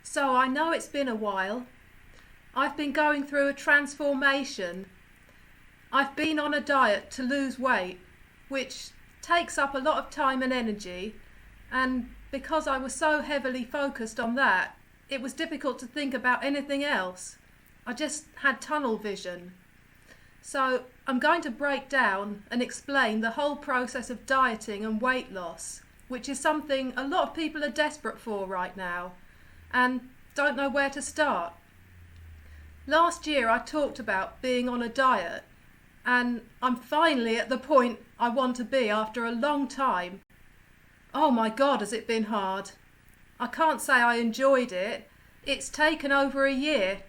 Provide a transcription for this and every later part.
So I know it's been a while. I've been going through a transformation. I've been on a diet to lose weight, which takes up a lot of time and energy, and because I was so heavily focused on that, it was difficult to think about anything else. I just had tunnel vision. So I'm going to break down and explain the whole process of dieting and weight loss, which is something a lot of people are desperate for right now and don't know where to start. Last year I talked about being on a diet, and I'm finally at the point I want to be after a long time. Oh my God, has it been hard. I can't say I enjoyed it. It's taken over a year,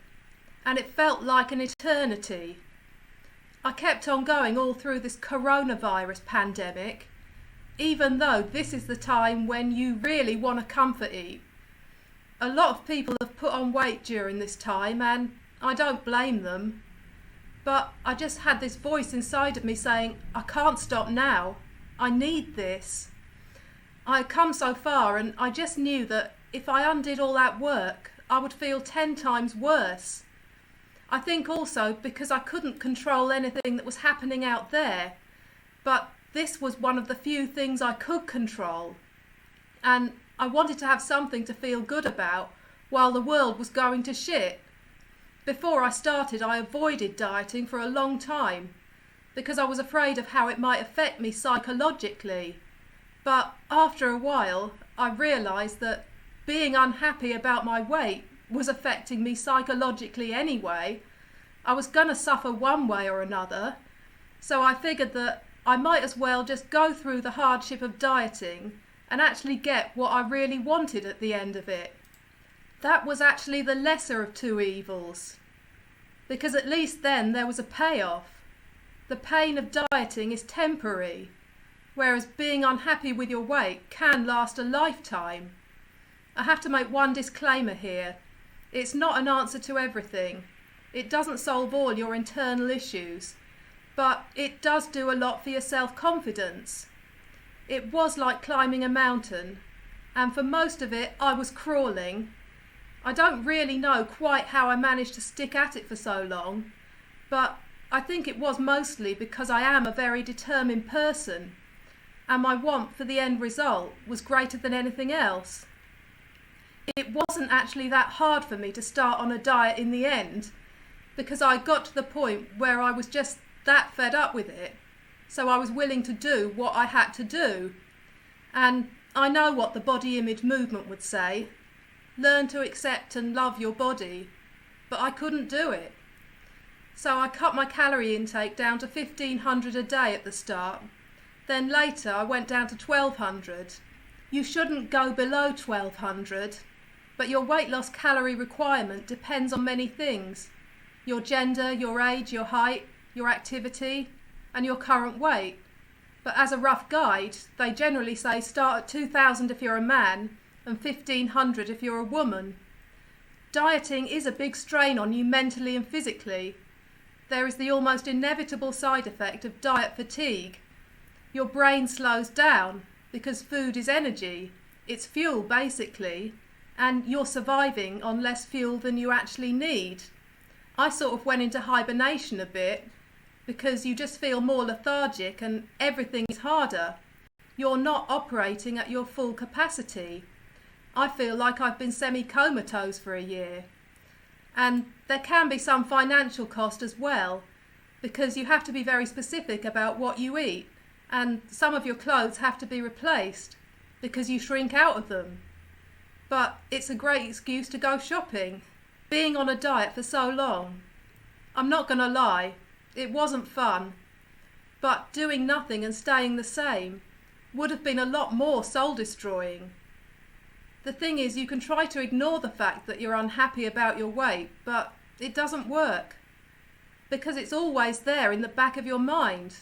and it felt like an eternity. I kept on going all through this coronavirus pandemic, even though this is the time when you really want to comfort eat. A lot of people have put on weight during this time, and I don't blame them. But I just had this voice inside of me saying, I can't stop now. I need this. I had come so far, and I just knew that if I undid all that work, I would feel 10 times worse. I think also because I couldn't control anything that was happening out there, but this was one of the few things I could control. And I wanted to have something to feel good about while the world was going to shit. Before I started, I avoided dieting for a long time because I was afraid of how it might affect me psychologically. But after a while, I realised that being unhappy about my weight was affecting me psychologically anyway. I was going to suffer one way or another, so I figured that I might as well just go through the hardship of dieting and actually get what I really wanted at the end of it. That was actually the lesser of two evils, because at least then there was a payoff. The pain of dieting is temporary, whereas being unhappy with your weight can last a lifetime. I have to make one disclaimer here. It's not an answer to everything. It doesn't solve all your internal issues, but it does do a lot for your self-confidence. It was like climbing a mountain, and for most of it I was crawling. I don't really know quite how I managed to stick at it for so long, but I think it was mostly because I am a very determined person, and my want for the end result was greater than anything else. It wasn't actually that hard for me to start on a diet in the end, because I got to the point where I was just that fed up with it, so I was willing to do what I had to do. And I know what the body image movement would say. Learn to accept and love your body. But I couldn't do it. So I cut my calorie intake down to 1,500 a day at the start. Then later I went down to 1,200. You shouldn't go below 1,200, but your weight loss calorie requirement depends on many things. Your gender, your age, your height, your activity, and your current weight. But as a rough guide, they generally say start at 2,000 if you're a man and 1,500 if you're a woman. Dieting is a big strain on you mentally and physically. There is the almost inevitable side effect of diet fatigue. Your brain slows down because food is energy. It's fuel basically, and you're surviving on less fuel than you actually need. I sort of went into hibernation a bit because you just feel more lethargic and everything is harder. You're not operating at your full capacity. I feel like I've been semi-comatose for a year. And there can be some financial cost as well, because you have to be very specific about what you eat, and some of your clothes have to be replaced because you shrink out of them. But it's a great excuse to go shopping. Being on a diet for so long, I'm not going to lie, it wasn't fun, but doing nothing and staying the same would have been a lot more soul-destroying. The thing is, you can try to ignore the fact that you're unhappy about your weight, but it doesn't work, because it's always there in the back of your mind.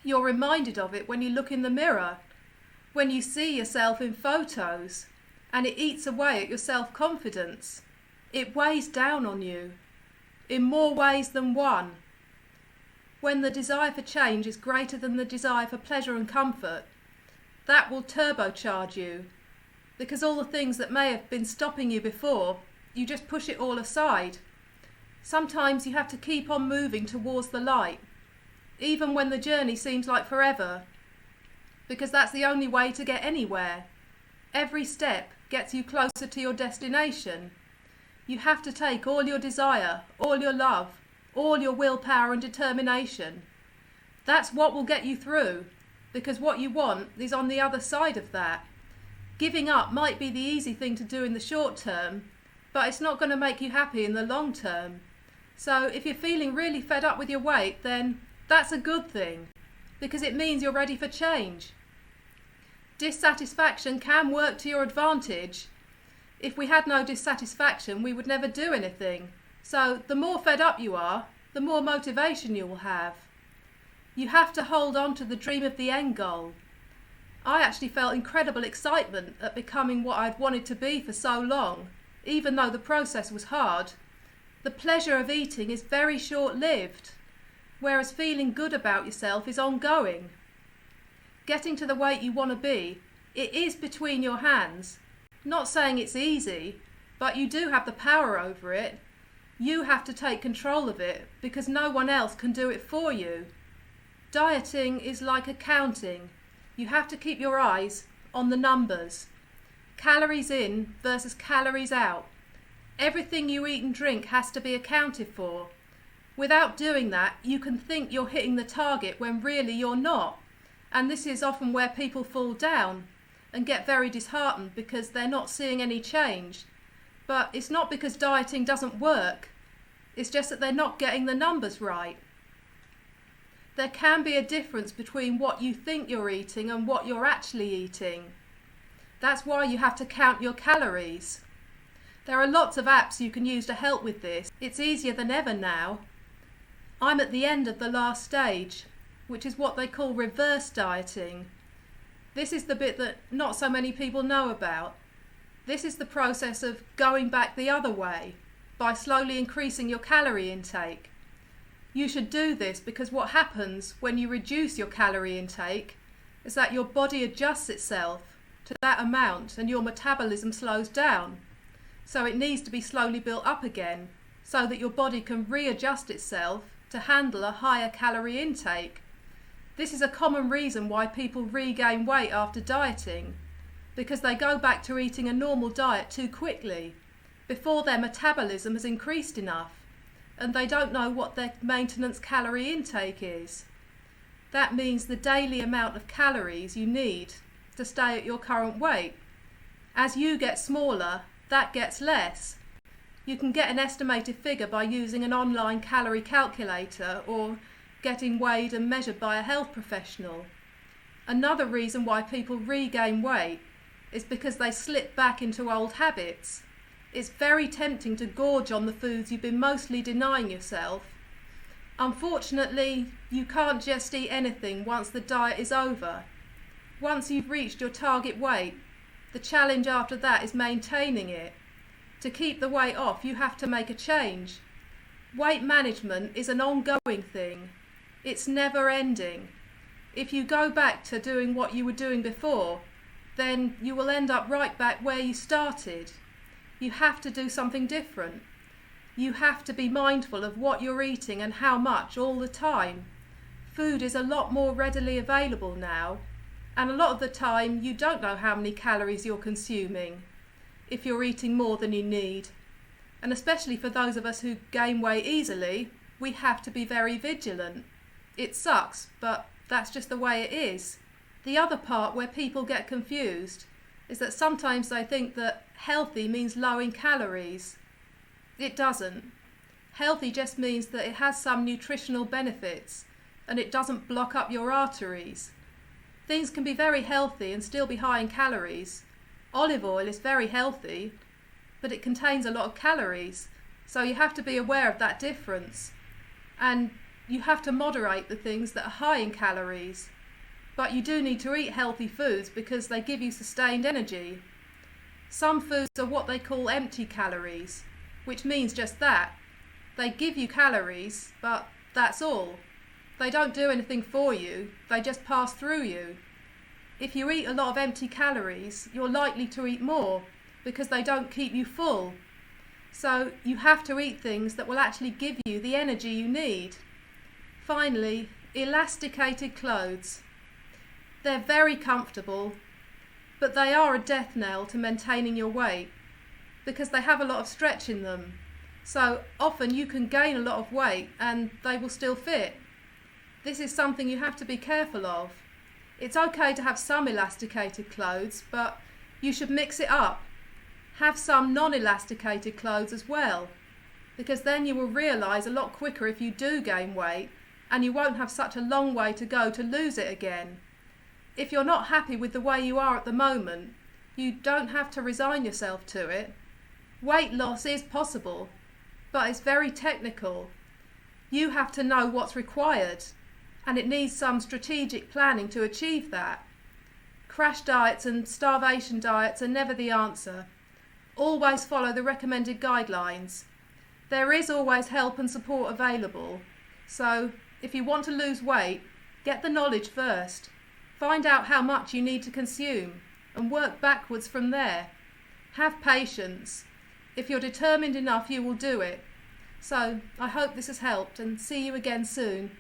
You're reminded of it when you look in the mirror, when you see yourself in photos, and it eats away at your self-confidence. It weighs down on you, in more ways than one. When the desire for change is greater than the desire for pleasure and comfort, that will turbocharge you. because all the things that may have been stopping you before, you just push it all aside. Sometimes you have to keep on moving towards the light, even when the journey seems like forever, because that's the only way to get anywhere. Every step gets you closer to your destination. You have to take all your desire, all your love, all your willpower and determination. That's what will get you through, because what you want is on the other side of that. Giving up might be the easy thing to do in the short term, but it's not going to make you happy in the long term. So if you're feeling really fed up with your weight, then that's a good thing, because it means you're ready for change. Dissatisfaction can work to your advantage. If we had no dissatisfaction, we would never do anything. So the more fed up you are, the more motivation you will have. You have to hold on to the dream of the end goal. I actually felt incredible excitement at becoming what I'd wanted to be for so long, even though the process was hard. The pleasure of eating is very short-lived, whereas feeling good about yourself is ongoing. Getting to the weight you want to be, it is between your hands. Not saying it's easy, but you do have the power over it. You have to take control of it, because no one else can do it for you. Dieting is like accounting. You have to keep your eyes on the numbers. Calories in versus calories out. Everything you eat and drink has to be accounted for. Without doing that, you can think you're hitting the target when really you're not. And this is often where people fall down and get very disheartened because they're not seeing any change. But it's not because dieting doesn't work. It's just that they're not getting the numbers right. There can be a difference between what you think you're eating and what you're actually eating. That's why you have to count your calories. There are lots of apps you can use to help with this. It's easier than ever now. I'm at the end of the last stage, which is what they call reverse dieting. This is the bit that not so many people know about. This is the process of going back the other way, by slowly increasing your calorie intake. You should do this because what happens when you reduce your calorie intake is that your body adjusts itself to that amount and your metabolism slows down. So it needs to be slowly built up again so that your body can readjust itself to handle a higher calorie intake. This is a common reason why people regain weight after dieting, because they go back to eating a normal diet too quickly, before their metabolism has increased enough, and they don't know what their maintenance calorie intake is. That means the daily amount of calories you need to stay at your current weight. As you get smaller, that gets less. You can get an estimated figure by using an online calorie calculator or getting weighed and measured by a health professional. Another reason why people regain weight is because they slip back into old habits. It's very tempting to gorge on the foods you've been mostly denying yourself. Unfortunately, you can't just eat anything once the diet is over. Once you've reached your target weight, the challenge after that is maintaining it. To keep the weight off, you have to make a change. Weight management is an ongoing thing. It's never ending. If you go back to doing what you were doing before, then you will end up right back where you started. You have to do something different. You have to be mindful of what you're eating and how much all the time. Food is a lot more readily available now, and a lot of the time you don't know how many calories you're consuming if you're eating more than you need. And especially for those of us who gain weight easily, we have to be very vigilant. It sucks, but that's just the way it is. The other part where people get confused is that sometimes they think that healthy means low in calories. It doesn't. Healthy just means that it has some nutritional benefits and it doesn't block up your arteries. Things can be very healthy and still be high in calories. Olive oil is very healthy, but it contains a lot of calories, so you have to be aware of that difference. And you have to moderate the things that are high in calories. But you do need to eat healthy foods because they give you sustained energy. Some foods are what they call empty calories, which means just that. They give you calories, but that's all. They don't do anything for you, they just pass through you. if you eat a lot of empty calories, you're likely to eat more because they don't keep you full. So you have to eat things that will actually give you the energy you need. Finally, elasticated clothes. They're very comfortable, but they are a death knell to maintaining your weight because they have a lot of stretch in them. So often you can gain a lot of weight and they will still fit. This is something you have to be careful of. It's okay to have some elasticated clothes, but you should mix it up. Have some non-elasticated clothes as well, because then you will realise a lot quicker if you do gain weight and you won't have such a long way to go to lose it again. If you're not happy with the way you are at the moment, you don't have to resign yourself to it. Weight loss is possible, but it's very technical. You have to know what's required, and it needs some strategic planning to achieve that. Crash diets and starvation diets are never the answer. Always follow the recommended guidelines. There is always help and support available. So, if you want to lose weight, get the knowledge first. Find out how much you need to consume and work backwards from there. Have patience. If you're determined enough, you will do it. So, I hope this has helped and see you again soon.